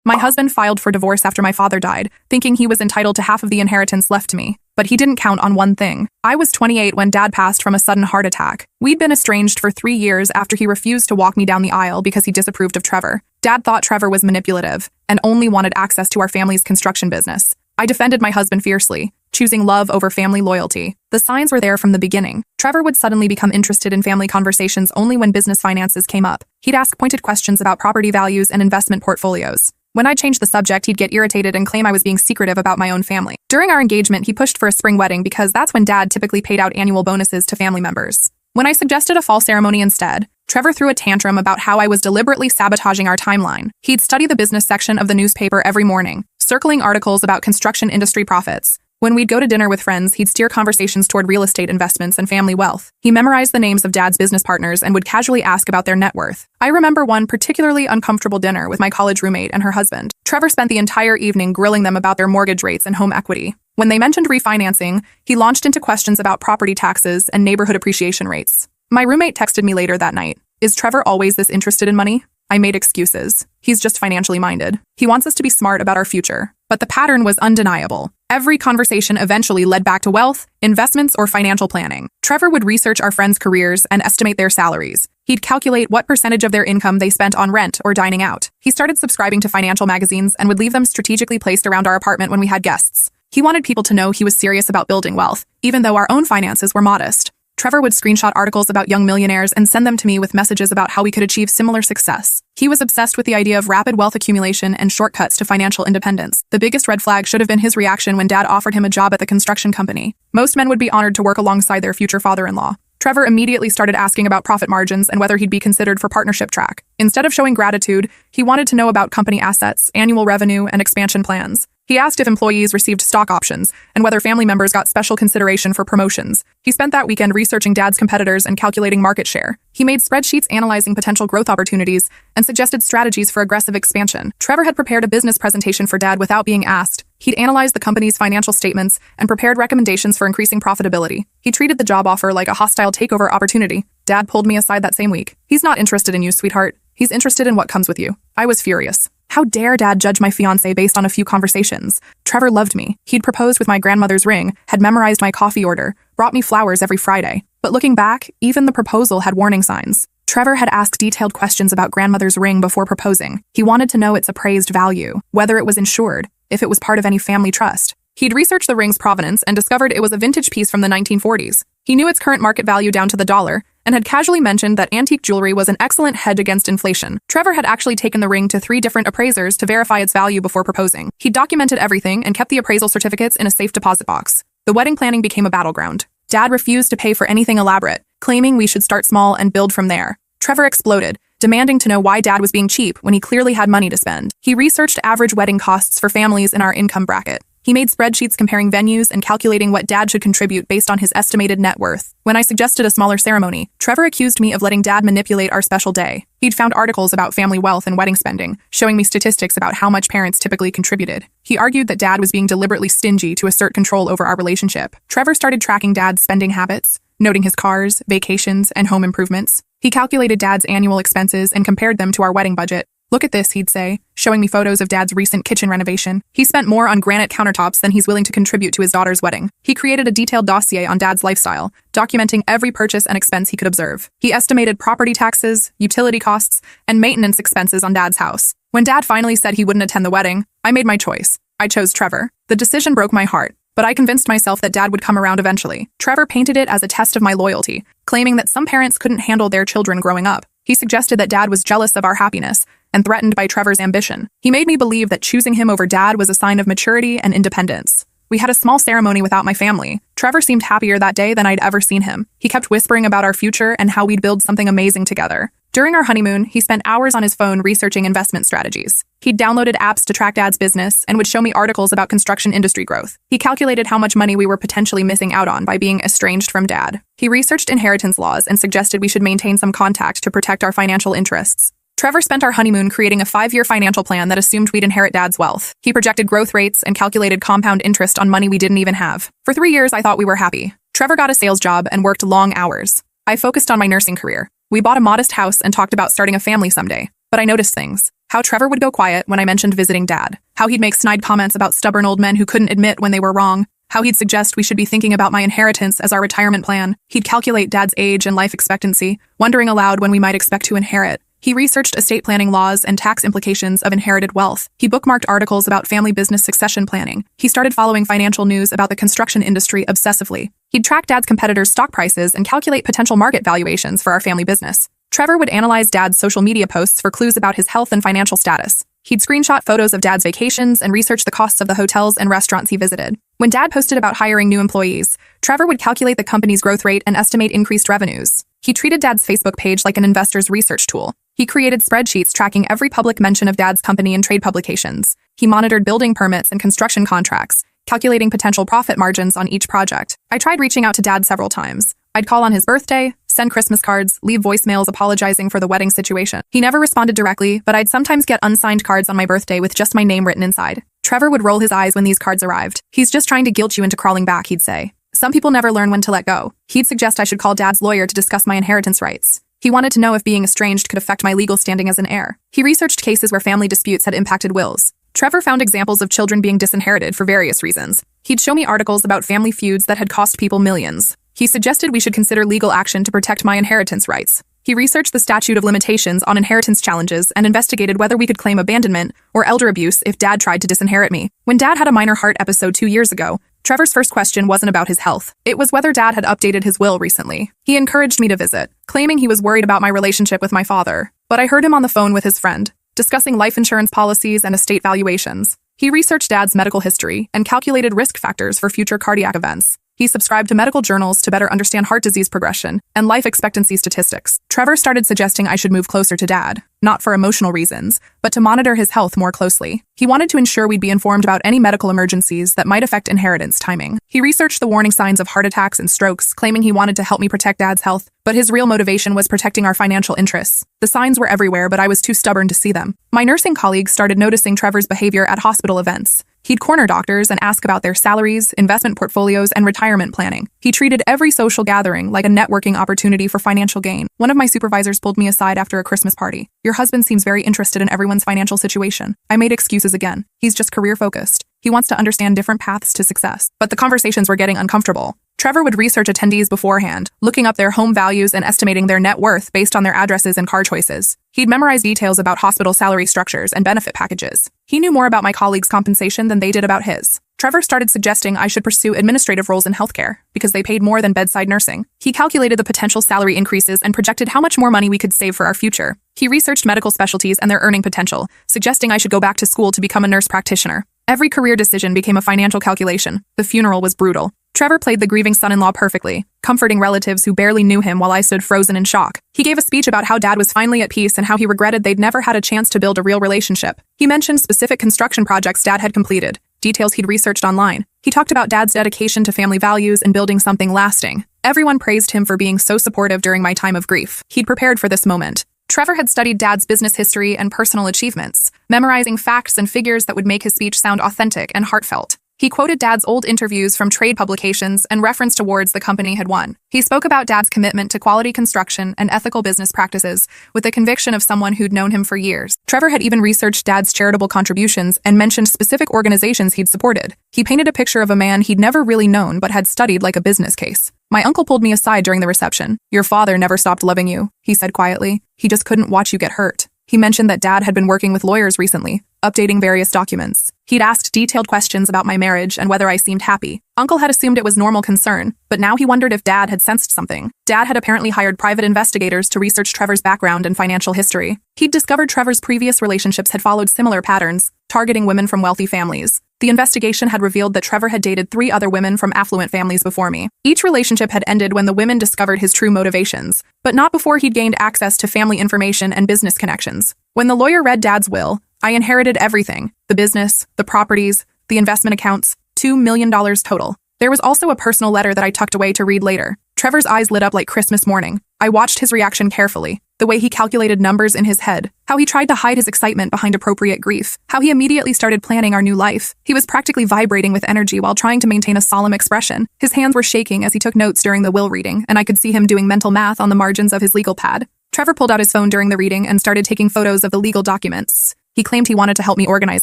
My husband filed for divorce after my father died, thinking he was entitled to half of the inheritance left to me. But he didn't count on one thing. I was 28 when Dad passed from a sudden heart attack. We'd been estranged for 3 years after he refused to walk me down the aisle because he disapproved of Trevor. Dad thought Trevor was manipulative and only wanted access to our family's construction business. I defended my husband fiercely, choosing love over family loyalty. The signs were there from the beginning. Trevor would suddenly become interested in family conversations only when business finances came up. He'd ask pointed questions about property values and investment portfolios. When I changed the subject, he'd get irritated and claim I was being secretive about my own family. During our engagement, he pushed for a spring wedding because that's when Dad typically paid out annual bonuses to family members. When I suggested a fall ceremony instead, Trevor threw a tantrum about how I was deliberately sabotaging our timeline. He'd study the business section of the newspaper every morning, circling articles about construction industry profits. When we'd go to dinner with friends, he'd steer conversations toward real estate investments and family wealth. He memorized the names of Dad's business partners and would casually ask about their net worth. I remember one particularly uncomfortable dinner with my college roommate and her husband. Trevor spent the entire evening grilling them about their mortgage rates and home equity. When they mentioned refinancing, he launched into questions about property taxes and neighborhood appreciation rates. My roommate texted me later that night. Is Trevor always this interested in money? I made excuses. He's just financially minded. He wants us to be smart about our future. But the pattern was undeniable. Every conversation eventually led back to wealth, investments, or financial planning. Trevor would research our friends' careers and estimate their salaries. He'd calculate what percentage of their income they spent on rent or dining out. He started subscribing to financial magazines and would leave them strategically placed around our apartment when we had guests. He wanted people to know he was serious about building wealth, even though our own finances were modest. Trevor would screenshot articles about young millionaires and send them to me with messages about how we could achieve similar success. He was obsessed with the idea of rapid wealth accumulation and shortcuts to financial independence. The biggest red flag should have been his reaction when Dad offered him a job at the construction company. Most men would be honored to work alongside their future father-in-law. Trevor immediately started asking about profit margins and whether he'd be considered for partnership track. Instead of showing gratitude, he wanted to know about company assets, annual revenue, and expansion plans. He asked if employees received stock options and whether family members got special consideration for promotions. He spent that weekend researching Dad's competitors and calculating market share. He made spreadsheets analyzing potential growth opportunities and suggested strategies for aggressive expansion. Trevor had prepared a business presentation for Dad without being asked. He'd analyzed the company's financial statements and prepared recommendations for increasing profitability. He treated the job offer like a hostile takeover opportunity. Dad pulled me aside that same week. He's not interested in you, sweetheart. He's interested in what comes with you. I was furious. How dare Dad judge my fiancé based on a few conversations? Trevor loved me. He'd proposed with my grandmother's ring, had memorized my coffee order, brought me flowers every Friday. But looking back, even the proposal had warning signs. Trevor had asked detailed questions about grandmother's ring before proposing. He wanted to know its appraised value, whether it was insured, if it was part of any family trust. He'd researched the ring's provenance and discovered it was a vintage piece from the 1940s. He knew its current market value down to the dollar, and had casually mentioned that antique jewelry was an excellent hedge against inflation. Trevor had actually taken the ring to 3 different appraisers to verify its value before proposing. He documented everything and kept the appraisal certificates in a safe deposit box. The wedding planning became a battleground. Dad refused to pay for anything elaborate, claiming we should start small and build from there. Trevor exploded, demanding to know why Dad was being cheap when he clearly had money to spend. He researched average wedding costs for families in our income bracket. He made spreadsheets comparing venues and calculating what Dad should contribute based on his estimated net worth. When I suggested a smaller ceremony, Trevor accused me of letting Dad manipulate our special day. He'd found articles about family wealth and wedding spending, showing me statistics about how much parents typically contributed. He argued that Dad was being deliberately stingy to assert control over our relationship. Trevor started tracking Dad's spending habits, noting his cars, vacations, and home improvements. He calculated Dad's annual expenses and compared them to our wedding budget. Look at this, he'd say, showing me photos of Dad's recent kitchen renovation. He spent more on granite countertops than he's willing to contribute to his daughter's wedding. He created a detailed dossier on Dad's lifestyle, documenting every purchase and expense he could observe. He estimated property taxes, utility costs, and maintenance expenses on Dad's house. When Dad finally said he wouldn't attend the wedding, I made my choice. I chose Trevor. The decision broke my heart, but I convinced myself that Dad would come around eventually. Trevor painted it as a test of my loyalty, claiming that some parents couldn't handle their children growing up. He suggested that Dad was jealous of our happiness and threatened by Trevor's ambition. He made me believe that choosing him over Dad was a sign of maturity and independence. We had a small ceremony without my family. Trevor seemed happier that day than I'd ever seen him. He kept whispering about our future and how we'd build something amazing together. During our honeymoon, he spent hours on his phone researching investment strategies. He'd downloaded apps to track Dad's business and would show me articles about construction industry growth. He calculated how much money we were potentially missing out on by being estranged from Dad. He researched inheritance laws and suggested we should maintain some contact to protect our financial interests. Trevor spent our honeymoon creating a 5-year financial plan that assumed we'd inherit Dad's wealth. He projected growth rates and calculated compound interest on money we didn't even have. For 3 years, I thought we were happy. Trevor got a sales job and worked long hours. I focused on my nursing career. We bought a modest house and talked about starting a family someday. but I noticed things. How Trevor would go quiet when I mentioned visiting Dad. How he'd make snide comments about stubborn old men who couldn't admit when they were wrong. How he'd suggest we should be thinking about my inheritance as our retirement plan. He'd calculate Dad's age and life expectancy, wondering aloud when we might expect to inherit. He researched estate planning laws and tax implications of inherited wealth. He bookmarked articles about family business succession planning. He started following financial news about the construction industry obsessively. He'd track Dad's competitors' stock prices and calculate potential market valuations for our family business. Trevor would analyze Dad's social media posts for clues about his health and financial status. He'd screenshot photos of Dad's vacations and research the costs of the hotels and restaurants he visited. When Dad posted about hiring new employees, Trevor would calculate the company's growth rate and estimate increased revenues. He treated Dad's Facebook page like an investor's research tool. He created spreadsheets tracking every public mention of Dad's company in trade publications. He monitored building permits and construction contracts, calculating potential profit margins on each project. I tried reaching out to Dad several times. I'd call on his birthday, send Christmas cards, leave voicemails apologizing for the wedding situation. He never responded directly, but I'd sometimes get unsigned cards on my birthday with just my name written inside. Trevor would roll his eyes when these cards arrived. "He's just trying to guilt you into crawling back," he'd say. "Some people never learn when to let go." He'd suggest I should call Dad's lawyer to discuss my inheritance rights. He wanted to know if being estranged could affect my legal standing as an heir. He researched cases where family disputes had impacted wills. Trevor found examples of children being disinherited for various reasons. He'd show me articles about family feuds that had cost people millions. He suggested we should consider legal action to protect my inheritance rights. He researched the statute of limitations on inheritance challenges and investigated whether we could claim abandonment or elder abuse if Dad tried to disinherit me. When Dad had a minor heart episode 2 years ago, Trevor's first question wasn't about his health. It was whether Dad had updated his will recently. He encouraged me to visit, claiming he was worried about my relationship with my father. But I heard him on the phone with his friend, discussing life insurance policies and estate valuations. He researched Dad's medical history and calculated risk factors for future cardiac events. He subscribed to medical journals to better understand heart disease progression and life expectancy statistics. Trevor started suggesting I should move closer to Dad, not for emotional reasons, but to monitor his health more closely. He wanted to ensure we'd be informed about any medical emergencies that might affect inheritance timing. He researched the warning signs of heart attacks and strokes, claiming he wanted to help me protect Dad's health, but his real motivation was protecting our financial interests. The signs were everywhere, but I was too stubborn to see them. My nursing colleagues started noticing Trevor's behavior at hospital events. He'd corner doctors and ask about their salaries, investment portfolios, and retirement planning. He treated every social gathering like a networking opportunity for financial gain. One of my supervisors pulled me aside after a Christmas party. "Your husband seems very interested in everyone's financial situation." I made excuses again. "He's just career-focused. He wants to understand different paths to success." But the conversations were getting uncomfortable. Trevor would research attendees beforehand, looking up their home values and estimating their net worth based on their addresses and car choices. He'd memorize details about hospital salary structures and benefit packages. He knew more about my colleagues' compensation than they did about his. Trevor started suggesting I should pursue administrative roles in healthcare because they paid more than bedside nursing. He calculated the potential salary increases and projected how much more money we could save for our future. He researched medical specialties and their earning potential, suggesting I should go back to school to become a nurse practitioner. Every career decision became a financial calculation. The funeral was brutal. Trevor played the grieving son-in-law perfectly, comforting relatives who barely knew him while I stood frozen in shock. He gave a speech about how Dad was finally at peace and how he regretted they'd never had a chance to build a real relationship. He mentioned specific construction projects Dad had completed, details he'd researched online. He talked about Dad's dedication to family values and building something lasting. Everyone praised him for being so supportive during my time of grief. He'd prepared for this moment. Trevor had studied Dad's business history and personal achievements, memorizing facts and figures that would make his speech sound authentic and heartfelt. He quoted Dad's old interviews from trade publications and referenced awards the company had won. He spoke about Dad's commitment to quality construction and ethical business practices with the conviction of someone who'd known him for years. Trevor had even researched Dad's charitable contributions and mentioned specific organizations he'd supported. He painted a picture of a man he'd never really known but had studied like a business case. My uncle pulled me aside during the reception. "Your father never stopped loving you," he said quietly. "He just couldn't watch you get hurt." He mentioned that Dad had been working with lawyers recently, updating various documents. He'd asked detailed questions about my marriage and whether I seemed happy. Uncle had assumed it was normal concern, but now he wondered if Dad had sensed something. Dad had apparently hired private investigators to research Trevor's background and financial history. He'd discovered Trevor's previous relationships had followed similar patterns, targeting women from wealthy families. The investigation had revealed that Trevor had dated 3 other women from affluent families before me. Each relationship had ended when the women discovered his true motivations, but not before he'd gained access to family information and business connections. When the lawyer read Dad's will, I inherited everything: the business, the properties, the investment accounts, $2 million total. There was also a personal letter that I tucked away to read later. Trevor's eyes lit up like Christmas morning. I watched his reaction carefully. The way he calculated numbers in his head, how he tried to hide his excitement behind appropriate grief, how he immediately started planning our new life. He was practically vibrating with energy while trying to maintain a solemn expression. His hands were shaking as he took notes during the will reading, and I could see him doing mental math on the margins of his legal pad. Trevor pulled out his phone during the reading and started taking photos of the legal documents. He claimed he wanted to help me organize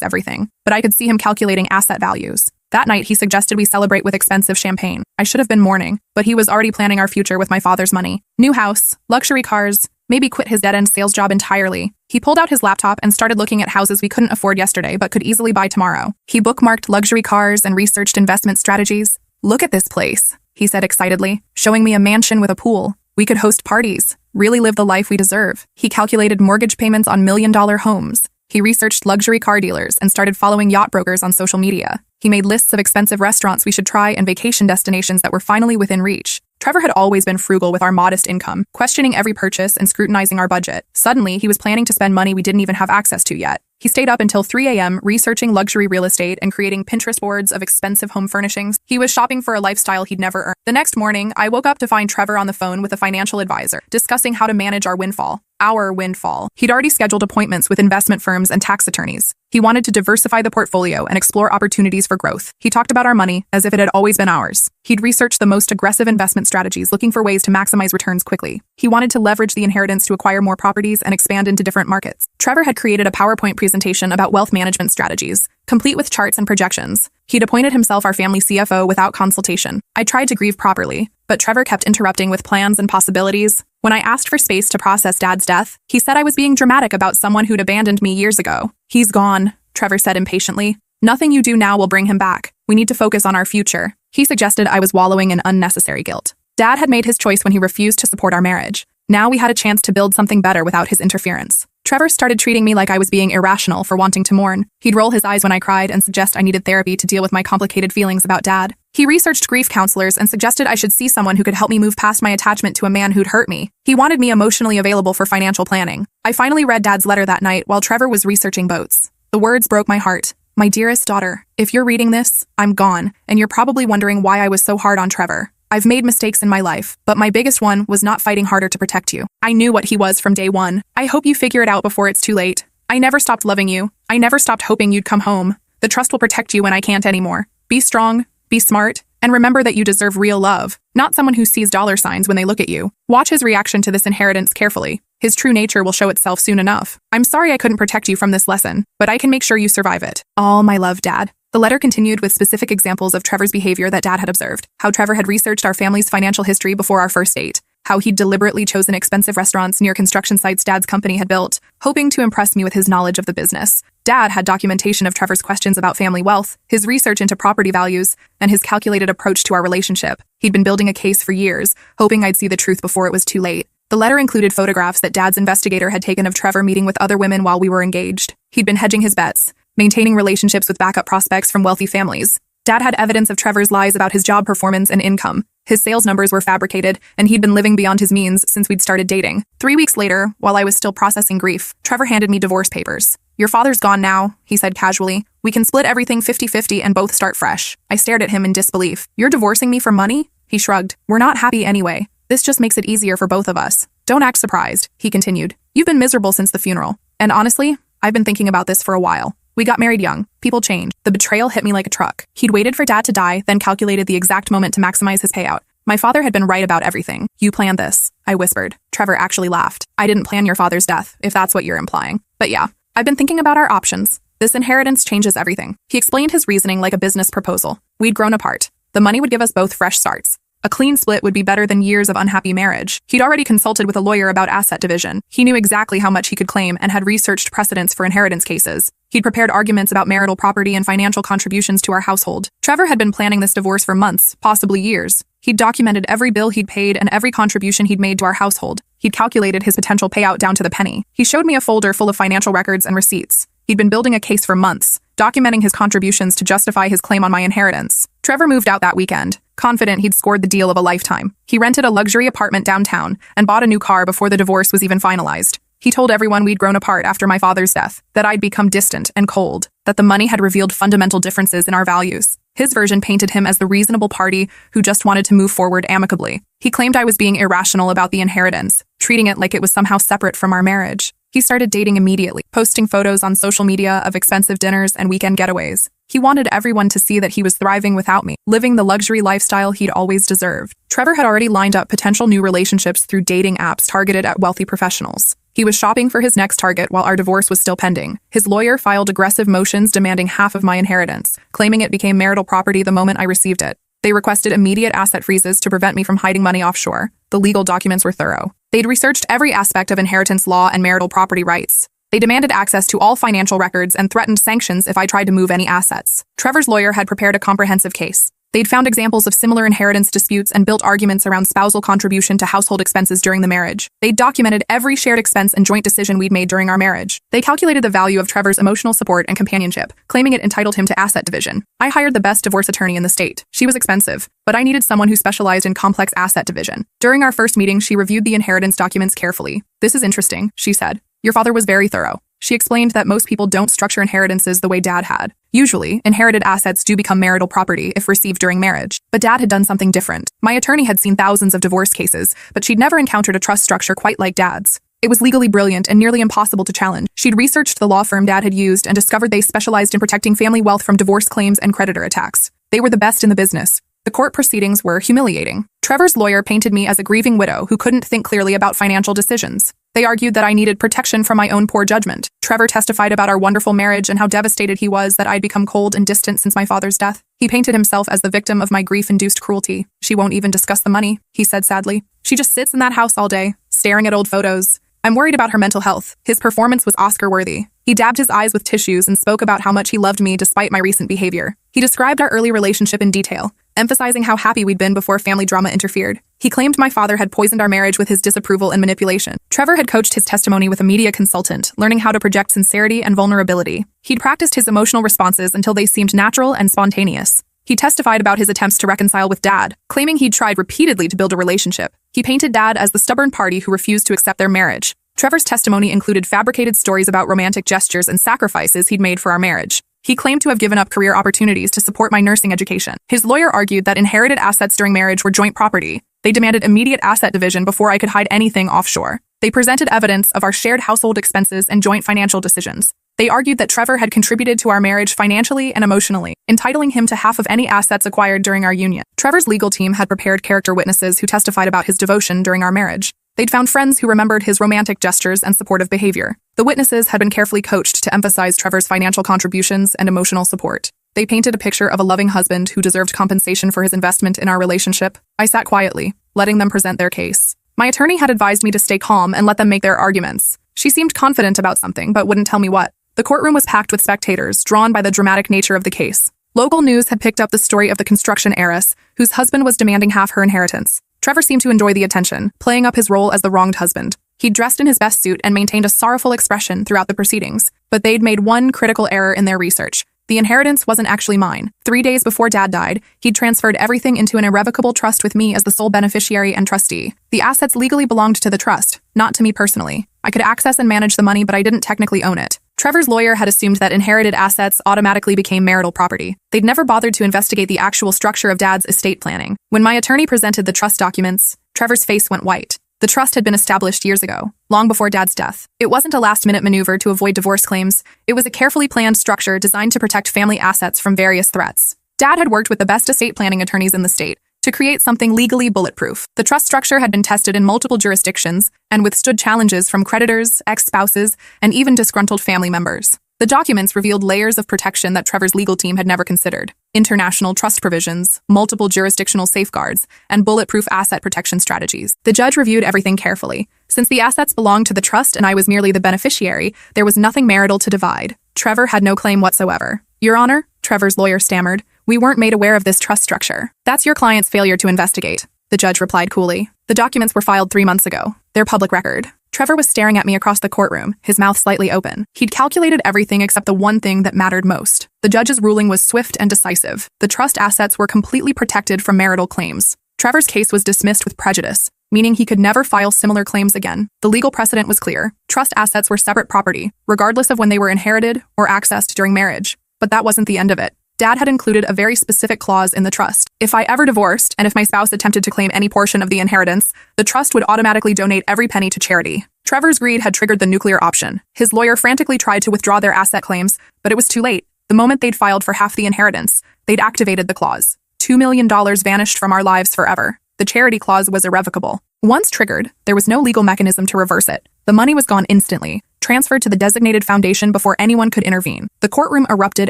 everything, but I could see him calculating asset values. That night, he suggested we celebrate with expensive champagne. I should have been mourning, but he was already planning our future with my father's money. New house, luxury cars, maybe quit his dead-end sales job entirely. He pulled out his laptop and started looking at houses we couldn't afford yesterday but could easily buy tomorrow. He bookmarked luxury cars and researched investment strategies. "Look at this place," he said excitedly, showing me a mansion with a pool. "We could host parties, really live the life we deserve." He calculated mortgage payments on million-dollar homes. He researched luxury car dealers and started following yacht brokers on social media. He made lists of expensive restaurants we should try and vacation destinations that were finally within reach. Trevor had always been frugal with our modest income, questioning every purchase and scrutinizing our budget. Suddenly, he was planning to spend money we didn't even have access to yet. He stayed up until 3 a.m. researching luxury real estate and creating Pinterest boards of expensive home furnishings. He was shopping for a lifestyle he'd never earned. The next morning, I woke up to find Trevor on the phone with a financial advisor, discussing how to manage our windfall. Our windfall. He'd already scheduled appointments with investment firms and tax attorneys. He wanted to diversify the portfolio and explore opportunities for growth. He talked about our money as if it had always been ours. He'd researched the most aggressive investment strategies, looking for ways to maximize returns quickly. He wanted to leverage the inheritance to acquire more properties and expand into different markets. Trevor had created a PowerPoint presentation about wealth management strategies, complete with charts and projections. He'd appointed himself our family CFO without consultation. I tried to grieve properly, but Trevor kept interrupting with plans and possibilities. When I asked for space to process Dad's death, he said I was being dramatic about someone who'd abandoned me years ago. "He's gone," Trevor said impatiently. "Nothing you do now will bring him back. We need to focus on our future." He suggested I was wallowing in unnecessary guilt. Dad had made his choice when he refused to support our marriage. Now we had a chance to build something better without his interference. Trevor started treating me like I was being irrational for wanting to mourn. He'd roll his eyes when I cried and suggest I needed therapy to deal with my complicated feelings about Dad. He researched grief counselors and suggested I should see someone who could help me move past my attachment to a man who'd hurt me. He wanted me emotionally available for financial planning. I finally read Dad's letter that night while Trevor was researching boats. The words broke my heart. "My dearest daughter, if you're reading this, I'm gone, and you're probably wondering why I was so hard on Trevor. I've made mistakes in my life, but my biggest one was not fighting harder to protect you. I knew what he was from day one. I hope you figure it out before it's too late. I never stopped loving you. I never stopped hoping you'd come home. The trust will protect you when I can't anymore. Be strong, be smart, and remember that you deserve real love, not someone who sees dollar signs when they look at you. Watch his reaction to this inheritance carefully. His true nature will show itself soon enough. I'm sorry I couldn't protect you from this lesson, but I can make sure you survive it. All my love, Dad." The letter continued with specific examples of Trevor's behavior that Dad had observed, how Trevor had researched our family's financial history before our first date, how he'd deliberately chosen expensive restaurants near construction sites Dad's company had built, hoping to impress me with his knowledge of the business. Dad had documentation of Trevor's questions about family wealth, his research into property values, and his calculated approach to our relationship. He'd been building a case for years, hoping I'd see the truth before it was too late. The letter included photographs that Dad's investigator had taken of Trevor meeting with other women while we were engaged. He'd been hedging his bets, maintaining relationships with backup prospects from wealthy families. Dad had evidence of Trevor's lies about his job performance and income. His sales numbers were fabricated, and he'd been living beyond his means since we'd started dating. 3 weeks later, while I was still processing grief, Trevor handed me divorce papers. "Your father's gone now," he said casually. "We can split everything 50-50 and both start fresh." I stared at him in disbelief. "You're divorcing me for money?" He shrugged. "We're not happy anyway. This just makes it easier for both of us. Don't act surprised," he continued. "You've been miserable since the funeral. And honestly, I've been thinking about this for a while. We got married young. People change. The betrayal hit me like a truck." He'd waited for Dad to die, then calculated the exact moment to maximize his payout. My father had been right about everything. "You planned this," I whispered. Trevor actually laughed. "I didn't plan your father's death, if that's what you're implying. But yeah, I've been thinking about our options. This inheritance changes everything." He explained his reasoning like a business proposal. We'd grown apart. The money would give us both fresh starts. A clean split would be better than years of unhappy marriage. He'd already consulted with a lawyer about asset division. He knew exactly how much he could claim and had researched precedents for inheritance cases. He'd prepared arguments about marital property and financial contributions to our household. Trevor had been planning this divorce for months, possibly years. He'd documented every bill he'd paid and every contribution he'd made to our household. He'd calculated his potential payout down to the penny. He showed me a folder full of financial records and receipts. He'd been building a case for months, documenting his contributions to justify his claim on my inheritance. Trevor moved out that weekend, confident he'd scored the deal of a lifetime. He rented a luxury apartment downtown and bought a new car before the divorce was even finalized. He told everyone we'd grown apart after my father's death, that I'd become distant and cold, that the money had revealed fundamental differences in our values. His version painted him as the reasonable party who just wanted to move forward amicably. He claimed I was being irrational about the inheritance, treating it like it was somehow separate from our marriage. He started dating immediately, posting photos on social media of expensive dinners and weekend getaways. He wanted everyone to see that he was thriving without me, living the luxury lifestyle he'd always deserved. Trevor had already lined up potential new relationships through dating apps targeted at wealthy professionals. He was shopping for his next target while our divorce was still pending. His lawyer filed aggressive motions demanding half of my inheritance, claiming it became marital property the moment I received it. They requested immediate asset freezes to prevent me from hiding money offshore. The legal documents were thorough. They'd researched every aspect of inheritance law and marital property rights. They demanded access to all financial records and threatened sanctions if I tried to move any assets. Trevor's lawyer had prepared a comprehensive case. They'd found examples of similar inheritance disputes and built arguments around spousal contribution to household expenses during the marriage. They documented every shared expense and joint decision we'd made during our marriage. They calculated the value of Trevor's emotional support and companionship, claiming it entitled him to asset division. I hired the best divorce attorney in the state. She was expensive, but I needed someone who specialized in complex asset division. During our first meeting, she reviewed the inheritance documents carefully. "This is interesting," she said. "Your father was very thorough." She explained that most people don't structure inheritances the way Dad had. Usually, inherited assets do become marital property if received during marriage, but Dad had done something different. My attorney had seen thousands of divorce cases, but she'd never encountered a trust structure quite like Dad's. It was legally brilliant and nearly impossible to challenge. She'd researched the law firm Dad had used and discovered they specialized in protecting family wealth from divorce claims and creditor attacks. They were the best in the business. The court proceedings were humiliating. Trevor's lawyer painted me as a grieving widow who couldn't think clearly about financial decisions. They argued that I needed protection from my own poor judgment. Trevor testified about our wonderful marriage and how devastated he was that I'd become cold and distant since my father's death. He painted himself as the victim of my grief-induced cruelty. "She won't even discuss the money," he said sadly. "She just sits in that house all day, staring at old photos. I'm worried about her mental health." His performance was Oscar-worthy. He dabbed his eyes with tissues and spoke about how much he loved me despite my recent behavior. He described our early relationship in detail, emphasizing how happy we'd been before family drama interfered. He claimed my father had poisoned our marriage with his disapproval and manipulation. Trevor had coached his testimony with a media consultant, learning how to project sincerity and vulnerability. He'd practiced his emotional responses until they seemed natural and spontaneous. He testified about his attempts to reconcile with Dad, claiming he'd tried repeatedly to build a relationship. He painted Dad as the stubborn party who refused to accept their marriage. Trevor's testimony included fabricated stories about romantic gestures and sacrifices he'd made for our marriage. He claimed to have given up career opportunities to support my nursing education. His lawyer argued that inherited assets during marriage were joint property. They demanded immediate asset division before I could hide anything offshore. They presented evidence of our shared household expenses and joint financial decisions. They argued that Trevor had contributed to our marriage financially and emotionally, entitling him to half of any assets acquired during our union. Trevor's legal team had prepared character witnesses who testified about his devotion during our marriage. They'd found friends who remembered his romantic gestures and supportive behavior. The witnesses had been carefully coached to emphasize Trevor's financial contributions and emotional support. They painted a picture of a loving husband who deserved compensation for his investment in our relationship. I sat quietly, letting them present their case. My attorney had advised me to stay calm and let them make their arguments. She seemed confident about something, but wouldn't tell me what. The courtroom was packed with spectators, drawn by the dramatic nature of the case. Local news had picked up the story of the construction heiress, whose husband was demanding half her inheritance. Trevor seemed to enjoy the attention, playing up his role as the wronged husband. He'd dressed in his best suit and maintained a sorrowful expression throughout the proceedings. But they'd made one critical error in their research. The inheritance wasn't actually mine. 3 days before Dad died, he'd transferred everything into an irrevocable trust with me as the sole beneficiary and trustee. The assets legally belonged to the trust, not to me personally. I could access and manage the money, but I didn't technically own it. Trevor's lawyer had assumed that inherited assets automatically became marital property. They'd never bothered to investigate the actual structure of Dad's estate planning. When my attorney presented the trust documents, Trevor's face went white. The trust had been established years ago, long before Dad's death. It wasn't a last-minute maneuver to avoid divorce claims. It was a carefully planned structure designed to protect family assets from various threats. Dad had worked with the best estate planning attorneys in the state to create something legally bulletproof. The trust structure had been tested in multiple jurisdictions and withstood challenges from creditors, ex-spouses, and even disgruntled family members. The documents revealed layers of protection that Trevor's legal team had never considered. International trust provisions, multiple jurisdictional safeguards, and bulletproof asset protection strategies. The judge reviewed everything carefully. Since the assets belonged to the trust and I was merely the beneficiary, there was nothing marital to divide. Trevor had no claim whatsoever. "Your Honor," Trevor's lawyer stammered, "we weren't made aware of this trust structure." "That's your client's failure to investigate," the judge replied coolly. "The documents were filed 3 months ago. They're public record." Trevor was staring at me across the courtroom, his mouth slightly open. He'd calculated everything except the one thing that mattered most. The judge's ruling was swift and decisive. The trust assets were completely protected from marital claims. Trevor's case was dismissed with prejudice, meaning he could never file similar claims again. The legal precedent was clear. Trust assets were separate property, regardless of when they were inherited or accessed during marriage. But that wasn't the end of it. Dad had included a very specific clause in the trust. If I ever divorced, and if my spouse attempted to claim any portion of the inheritance, the trust would automatically donate every penny to charity. Trevor's greed had triggered the nuclear option. His lawyer frantically tried to withdraw their asset claims, but it was too late. The moment they'd filed for half the inheritance, they'd activated the clause. $2 million vanished from our lives forever. The charity clause was irrevocable. Once triggered, there was no legal mechanism to reverse it. The money was gone instantly, transferred to the designated foundation before anyone could intervene. The courtroom erupted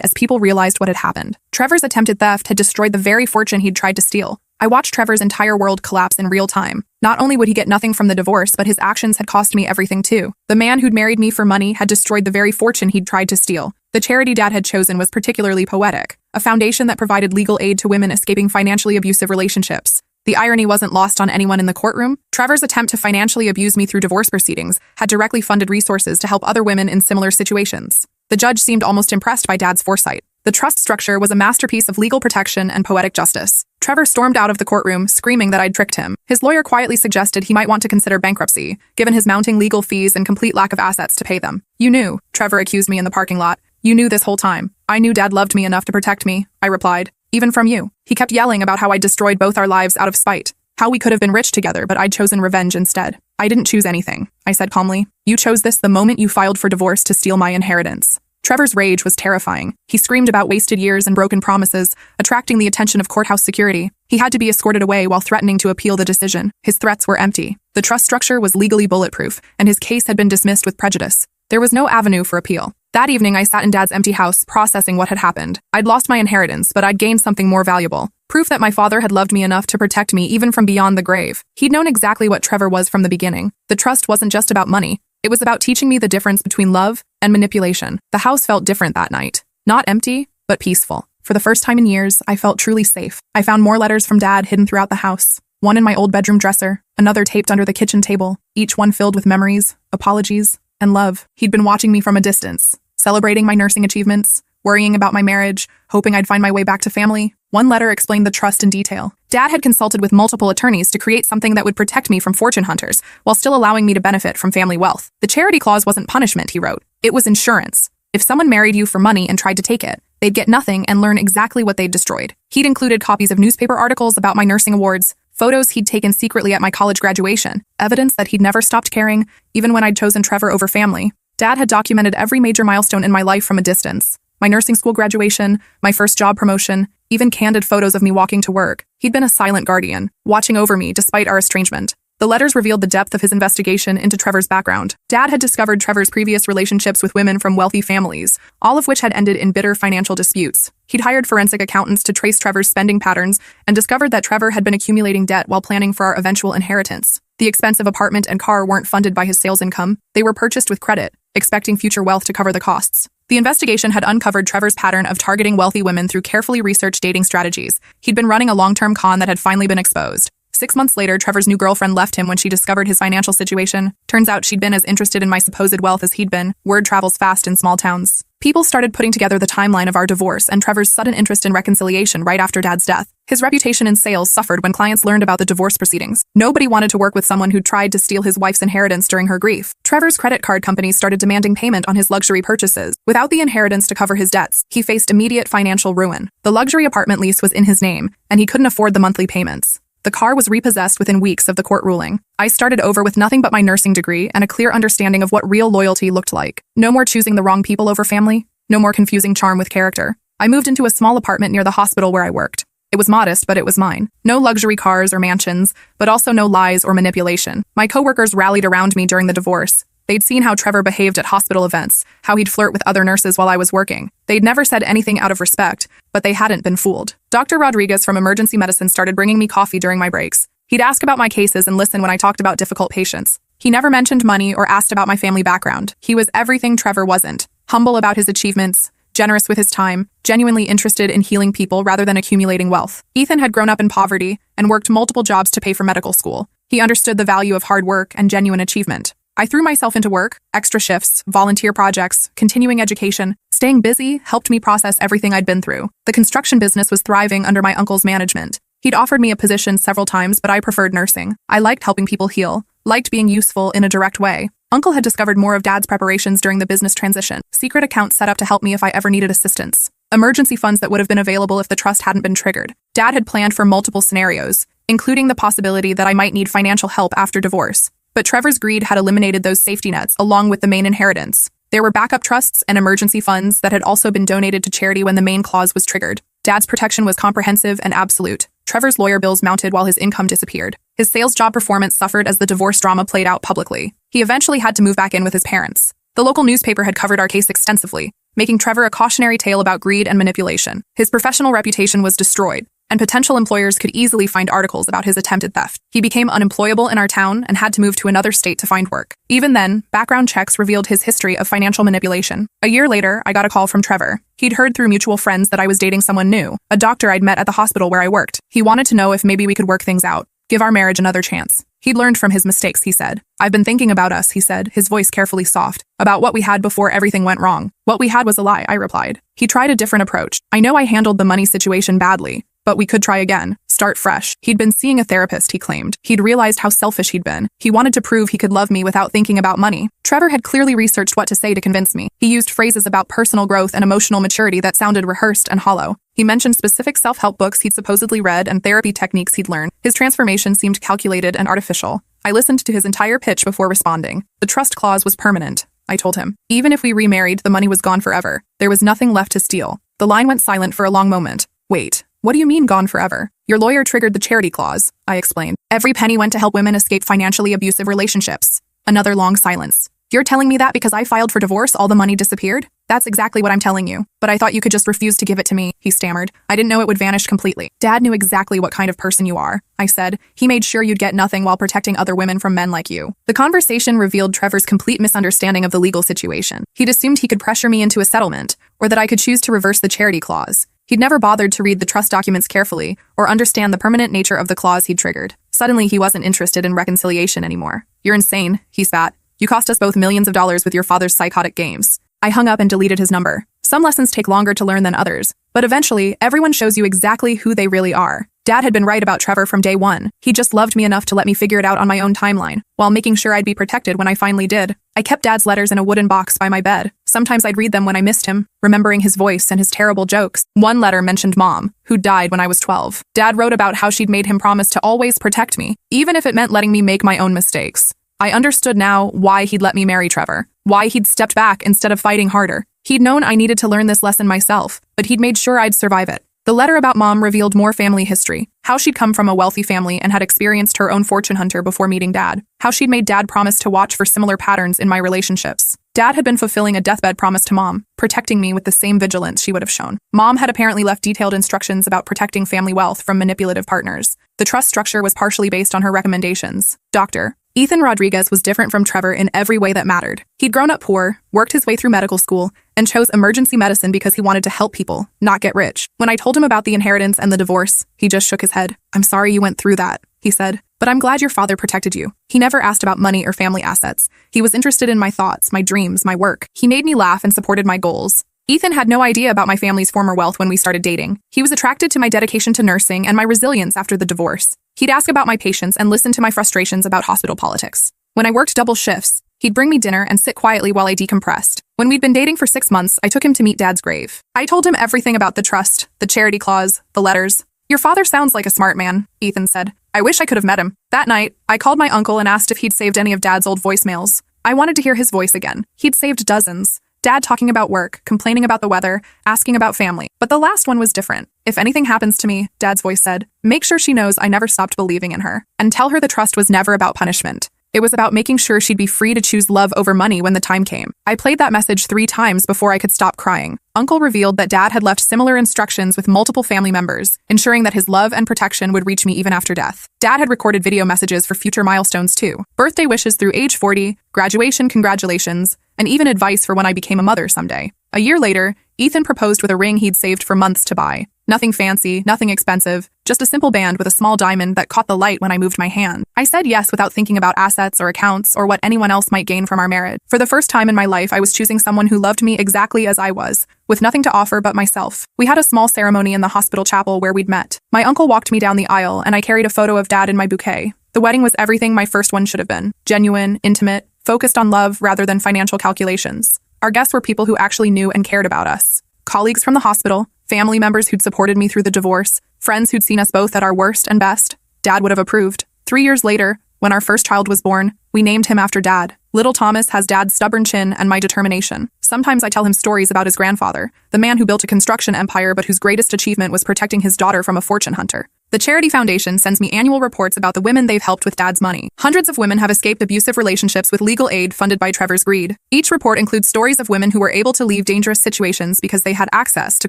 as people realized what had happened. Trevor's attempted theft had destroyed the very fortune he'd tried to steal. I watched Trevor's entire world collapse in real time. Not only would he get nothing from the divorce, but his actions had cost me everything too. The man who'd married me for money had destroyed the very fortune he'd tried to steal. The charity Dad had chosen was particularly poetic, a foundation that provided legal aid to women escaping financially abusive relationships. The irony wasn't lost on anyone in the courtroom. Trevor's attempt to financially abuse me through divorce proceedings had directly funded resources to help other women in similar situations. The judge seemed almost impressed by Dad's foresight. The trust structure was a masterpiece of legal protection and poetic justice. Trevor stormed out of the courtroom, screaming that I'd tricked him. His lawyer quietly suggested he might want to consider bankruptcy, given his mounting legal fees and complete lack of assets to pay them. "You knew," Trevor accused me in the parking lot. "You knew this whole time." "I knew Dad loved me enough to protect me," I replied. "Even from you." He kept yelling about how I destroyed both our lives out of spite. How we could have been rich together, but I'd chosen revenge instead. "I didn't choose anything," I said calmly. "You chose this the moment you filed for divorce to steal my inheritance." Trevor's rage was terrifying. He screamed about wasted years and broken promises, attracting the attention of courthouse security. He had to be escorted away while threatening to appeal the decision. His threats were empty. The trust structure was legally bulletproof, and his case had been dismissed with prejudice. There was no avenue for appeal. That evening, I sat in Dad's empty house, processing what had happened. I'd lost my inheritance, but I'd gained something more valuable. Proof that my father had loved me enough to protect me even from beyond the grave. He'd known exactly what Trevor was from the beginning. The trust wasn't just about money. It was about teaching me the difference between love and manipulation. The house felt different that night. Not empty, but peaceful. For the first time in years, I felt truly safe. I found more letters from Dad hidden throughout the house. One in my old bedroom dresser, another taped under the kitchen table, each one filled with memories, apologies, and love. He'd been watching me from a distance, celebrating my nursing achievements, worrying about my marriage, hoping I'd find my way back to family. One letter explained the trust in detail. Dad had consulted with multiple attorneys to create something that would protect me from fortune hunters, while still allowing me to benefit from family wealth. The charity clause wasn't punishment, he wrote. It was insurance. If someone married you for money and tried to take it, they'd get nothing and learn exactly what they'd destroyed. He'd included copies of newspaper articles about my nursing awards, photos he'd taken secretly at my college graduation, evidence that he'd never stopped caring, even when I'd chosen Trevor over family. Dad had documented every major milestone in my life from a distance. My nursing school graduation, my first job promotion, even candid photos of me walking to work. He'd been a silent guardian, watching over me despite our estrangement. The letters revealed the depth of his investigation into Trevor's background. Dad had discovered Trevor's previous relationships with women from wealthy families, all of which had ended in bitter financial disputes. He'd hired forensic accountants to trace Trevor's spending patterns and discovered that Trevor had been accumulating debt while planning for our eventual inheritance. The expensive apartment and car weren't funded by his sales income. They were purchased with credit, expecting future wealth to cover the costs. The investigation had uncovered Trevor's pattern of targeting wealthy women through carefully researched dating strategies. He'd been running a long-term con that had finally been exposed. 6 months later, Trevor's new girlfriend left him when she discovered his financial situation. Turns out she'd been as interested in my supposed wealth as he'd been. Word travels fast in small towns. People started putting together the timeline of our divorce and Trevor's sudden interest in reconciliation right after Dad's death. His reputation in sales suffered when clients learned about the divorce proceedings. Nobody wanted to work with someone who tried to steal his wife's inheritance during her grief. Trevor's credit card companies started demanding payment on his luxury purchases. Without the inheritance to cover his debts, he faced immediate financial ruin. The luxury apartment lease was in his name, and he couldn't afford the monthly payments. The car was repossessed within weeks of the court ruling. I started over with nothing but my nursing degree and a clear understanding of what real loyalty looked like. No more choosing the wrong people over family. No more confusing charm with character. I moved into a small apartment near the hospital where I worked. It was modest, but it was mine. No luxury cars or mansions, but also no lies or manipulation. My coworkers rallied around me during the divorce. They'd seen how Trevor behaved at hospital events, how he'd flirt with other nurses while I was working. They'd never said anything out of respect, but they hadn't been fooled. Dr. Rodriguez from emergency medicine started bringing me coffee during my breaks. He'd ask about my cases and listen when I talked about difficult patients. He never mentioned money or asked about my family background. He was everything Trevor wasn't. Humble about his achievements, generous with his time, genuinely interested in healing people rather than accumulating wealth. Ethan had grown up in poverty and worked multiple jobs to pay for medical school. He understood the value of hard work and genuine achievement. I threw myself into work, extra shifts, volunteer projects, continuing education. Staying busy helped me process everything I'd been through. The construction business was thriving under my uncle's management. He'd offered me a position several times, but I preferred nursing. I liked helping people heal, liked being useful in a direct way. Uncle had discovered more of Dad's preparations during the business transition. Secret accounts set up to help me if I ever needed assistance. emergency funds that would have been available if the trust hadn't been triggered. Dad had planned for multiple scenarios, including the possibility that I might need financial help after divorce. But Trevor's greed had eliminated those safety nets along with the main inheritance. There were backup trusts and emergency funds that had also been donated to charity when the main clause was triggered. Dad's protection was comprehensive and absolute. Trevor's lawyer bills mounted while his income disappeared. His sales job performance suffered as the divorce drama played out publicly. He eventually had to move back in with his parents. The local newspaper had covered our case extensively, making Trevor a cautionary tale about greed and manipulation. His professional reputation was destroyed, and potential employers could easily find articles about his attempted theft. He became unemployable in our town and had to move to another state to find work. Even then, background checks revealed his history of financial manipulation. A year later, I got a call from Trevor. He'd heard through mutual friends that I was dating someone new, a doctor I'd met at the hospital where I worked. He wanted to know if maybe we could work things out, give our marriage another chance. He'd learned from his mistakes, he said. I've been thinking about us, he said, his voice carefully soft, about what we had before everything went wrong. What we had was a lie, I replied. He tried a different approach. I know I handled the money situation badly, but we could try again, start fresh. He'd been seeing a therapist, he claimed. He'd realized how selfish he'd been. He wanted to prove he could love me without thinking about money. Trevor had clearly researched what to say to convince me. He used phrases about personal growth and emotional maturity that sounded rehearsed and hollow. He mentioned specific self-help books he'd supposedly read and therapy techniques he'd learned. His transformation seemed calculated and artificial. I listened to his entire pitch before responding. The trust clause was permanent, I told him. Even if we remarried, the money was gone forever. There was nothing left to steal. The line went silent for a long moment. Wait. What do you mean gone forever? Your lawyer triggered the charity clause, I explained. Every penny went to help women escape financially abusive relationships. Another long silence. You're telling me that because I filed for divorce, all the money disappeared? That's exactly what I'm telling you. But I thought you could just refuse to give it to me, he stammered. I didn't know it would vanish completely. Dad knew exactly what kind of person you are, I said. He made sure you'd get nothing while protecting other women from men like you. The conversation revealed Trevor's complete misunderstanding of the legal situation. He'd assumed he could pressure me into a settlement, or that I could choose to reverse the charity clause. He'd never bothered to read the trust documents carefully or understand the permanent nature of the clause he'd triggered. Suddenly, he wasn't interested in reconciliation anymore. You're insane, he spat. You cost us both millions of dollars with your father's psychotic games. I hung up and deleted his number. Some lessons take longer to learn than others, but eventually, everyone shows you exactly who they really are. Dad had been right about Trevor from day one. He just loved me enough to let me figure it out on my own timeline, while making sure I'd be protected when I finally did. I kept Dad's letters in a wooden box by my bed. Sometimes I'd read them when I missed him, remembering his voice and his terrible jokes. One letter mentioned Mom, who died when I was 12. Dad wrote about how she'd made him promise to always protect me, even if it meant letting me make my own mistakes. I understood now why he'd let me marry Trevor, why he'd stepped back instead of fighting harder. He'd known I needed to learn this lesson myself, but he'd made sure I'd survive it. The letter about Mom revealed more family history, how she'd come from a wealthy family and had experienced her own fortune hunter before meeting Dad, how she'd made Dad promise to watch for similar patterns in my relationships. Dad had been fulfilling a deathbed promise to Mom, protecting me with the same vigilance she would have shown. Mom had apparently left detailed instructions about protecting family wealth from manipulative partners. The trust structure was partially based on her recommendations. Dr. Ethan Rodriguez was different from Trevor in every way that mattered. He'd grown up poor, worked his way through medical school, and chose emergency medicine because he wanted to help people, not get rich. When I told him about the inheritance and the divorce, he just shook his head. I'm sorry you went through that, he said, but I'm glad your father protected you. He never asked about money or family assets. He was interested in my thoughts, my dreams, my work. He made me laugh and supported my goals. Ethan had no idea about my family's former wealth when we started dating. He was attracted to my dedication to nursing and my resilience after the divorce. He'd ask about my patients and listen to my frustrations about hospital politics. When I worked double shifts, he'd bring me dinner and sit quietly while I decompressed. When we'd been dating for 6 months, I took him to meet Dad's grave. I told him everything about the trust, the charity clause, the letters. Your father sounds like a smart man, Ethan said. I wish I could have met him. That night, I called my uncle and asked if he'd saved any of Dad's old voicemails. I wanted to hear his voice again. He'd saved dozens. Dad talking about work, complaining about the weather, asking about family. But the last one was different. If anything happens to me, Dad's voice said, make sure she knows I never stopped believing in her. And tell her the trust was never about punishment. It was about making sure she'd be free to choose love over money when the time came. I played that message 3 times before I could stop crying. Uncle revealed that Dad had left similar instructions with multiple family members, ensuring that his love and protection would reach me even after death. Dad had recorded video messages for future milestones too. Birthday wishes through age 40, graduation congratulations, and even advice for when I became a mother someday. A year later, Ethan proposed with a ring he'd saved for months to buy. Nothing fancy, nothing expensive, just a simple band with a small diamond that caught the light when I moved my hand. I said yes without thinking about assets or accounts or what anyone else might gain from our marriage. For the first time in my life, I was choosing someone who loved me exactly as I was, with nothing to offer but myself. We had a small ceremony in the hospital chapel where we'd met. My uncle walked me down the aisle and I carried a photo of Dad in my bouquet. The wedding was everything my first one should have been. Genuine, intimate, focused on love rather than financial calculations. Our guests were people who actually knew and cared about us. colleagues from the hospital, family members who'd supported me through the divorce, friends who'd seen us both at our worst and best. Dad would have approved. 3 years later, when our first child was born, we named him after Dad. Little Thomas has Dad's stubborn chin and my determination. Sometimes I tell him stories about his grandfather, the man who built a construction empire but whose greatest achievement was protecting his daughter from a fortune hunter. The Charity Foundation sends me annual reports about the women they've helped with Dad's money. Hundreds of women have escaped abusive relationships with legal aid funded by Trevor's greed. Each report includes stories of women who were able to leave dangerous situations because they had access to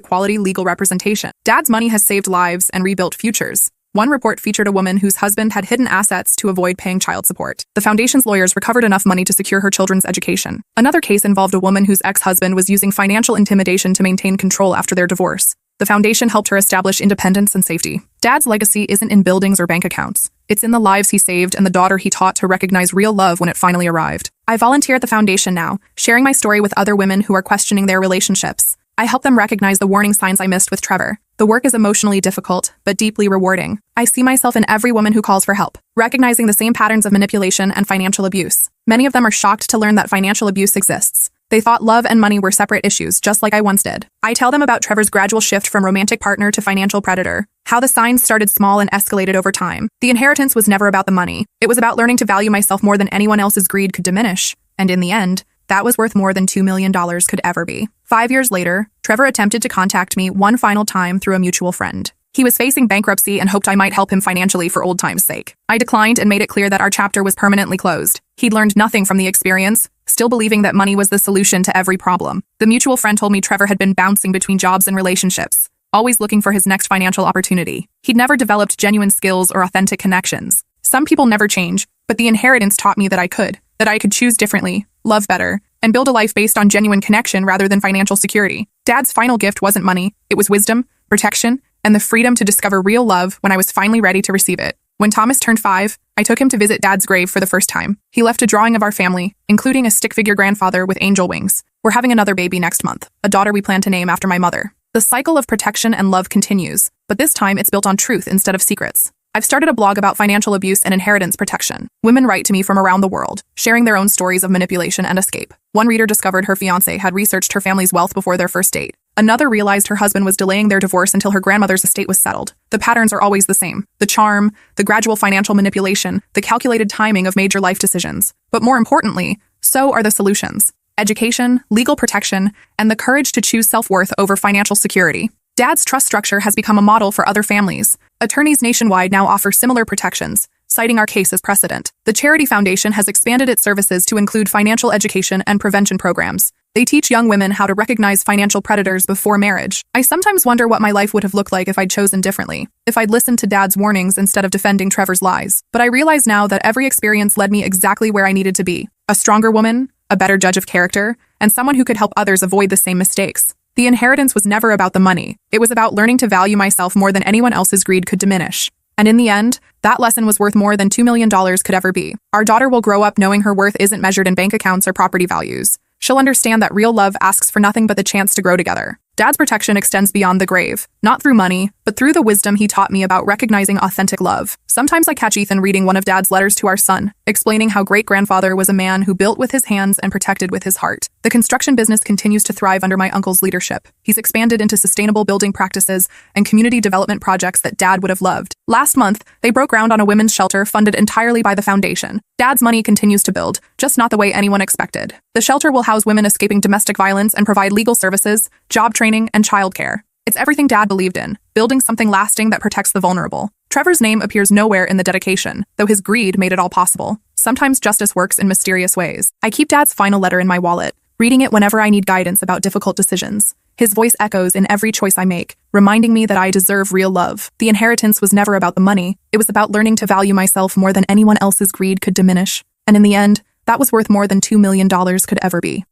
quality legal representation. Dad's money has saved lives and rebuilt futures. One report featured a woman whose husband had hidden assets to avoid paying child support. The foundation's lawyers recovered enough money to secure her children's education. Another case involved a woman whose ex-husband was using financial intimidation to maintain control after their divorce. The foundation helped her establish independence and safety. Dad's legacy isn't in buildings or bank accounts. It's in the lives he saved and the daughter he taught to recognize real love when it finally arrived. I volunteer at the foundation now, sharing my story with other women who are questioning their relationships. I help them recognize the warning signs I missed with Trevor. The work is emotionally difficult, but deeply rewarding. I see myself in every woman who calls for help, recognizing the same patterns of manipulation and financial abuse. Many of them are shocked to learn that financial abuse exists. They thought love and money were separate issues, just like I once did. I tell them about Trevor's gradual shift from romantic partner to financial predator, how the signs started small and escalated over time. The inheritance was never about the money. It was about learning to value myself more than anyone else's greed could diminish. And in the end, that was worth more than $2 million could ever be. 5 years later, Trevor attempted to contact me one final time through a mutual friend. He was facing bankruptcy and hoped I might help him financially for old time's sake. I declined and made it clear that our chapter was permanently closed. He'd learned nothing from the experience, still believing that money was the solution to every problem. The mutual friend told me Trevor had been bouncing between jobs and relationships, always looking for his next financial opportunity. He'd never developed genuine skills or authentic connections. Some people never change, but the inheritance taught me that I could choose differently, love better, and build a life based on genuine connection rather than financial security. Dad's final gift wasn't money, it was wisdom, protection, and the freedom to discover real love when I was finally ready to receive it. When Thomas turned 5, I took him to visit Dad's grave for the first time. He left a drawing of our family, including a stick-figure grandfather with angel wings. We're having another baby next month, a daughter we plan to name after my mother. The cycle of protection and love continues, but this time it's built on truth instead of secrets. I've started a blog about financial abuse and inheritance protection. Women write to me from around the world, sharing their own stories of manipulation and escape. One reader discovered her fiancé had researched her family's wealth before their first date. Another realized her husband was delaying their divorce until her grandmother's estate was settled. The patterns are always the same: the charm, the gradual financial manipulation, the calculated timing of major life decisions. But more importantly, so are the solutions: education, legal protection, and the courage to choose self-worth over financial security. Dad's trust structure has become a model for other families. Attorneys nationwide now offer similar protections, citing our case as precedent. The Charity Foundation has expanded its services to include financial education and prevention programs. They teach young women how to recognize financial predators before marriage. I sometimes wonder what my life would have looked like if I'd chosen differently, if I'd listened to Dad's warnings instead of defending Trevor's lies. But I realize now that every experience led me exactly where I needed to be: a stronger woman, a better judge of character, and someone who could help others avoid the same mistakes. The inheritance was never about the money. It was about learning to value myself more than anyone else's greed could diminish. And in the end, that lesson was worth more than $2 million could ever be. Our daughter will grow up knowing her worth isn't measured in bank accounts or property values. She'll understand that real love asks for nothing but the chance to grow together. Dad's protection extends beyond the grave, not through money, but through the wisdom he taught me about recognizing authentic love. Sometimes I catch Ethan reading one of Dad's letters to our son, explaining how great-grandfather was a man who built with his hands and protected with his heart. The construction business continues to thrive under my uncle's leadership. He's expanded into sustainable building practices and community development projects that Dad would have loved. Last month, they broke ground on a women's shelter funded entirely by the foundation. Dad's money continues to build, just not the way anyone expected. The shelter will house women escaping domestic violence and provide legal services, job training, and childcare. It's everything Dad believed in, building something lasting that protects the vulnerable. Trevor's name appears nowhere in the dedication, though his greed made it all possible. Sometimes justice works in mysterious ways. I keep Dad's final letter in my wallet, reading it whenever I need guidance about difficult decisions. His voice echoes in every choice I make, reminding me that I deserve real love. The inheritance was never about the money. It was about learning to value myself more than anyone else's greed could diminish. And in the end, that was worth more than $2 million could ever be.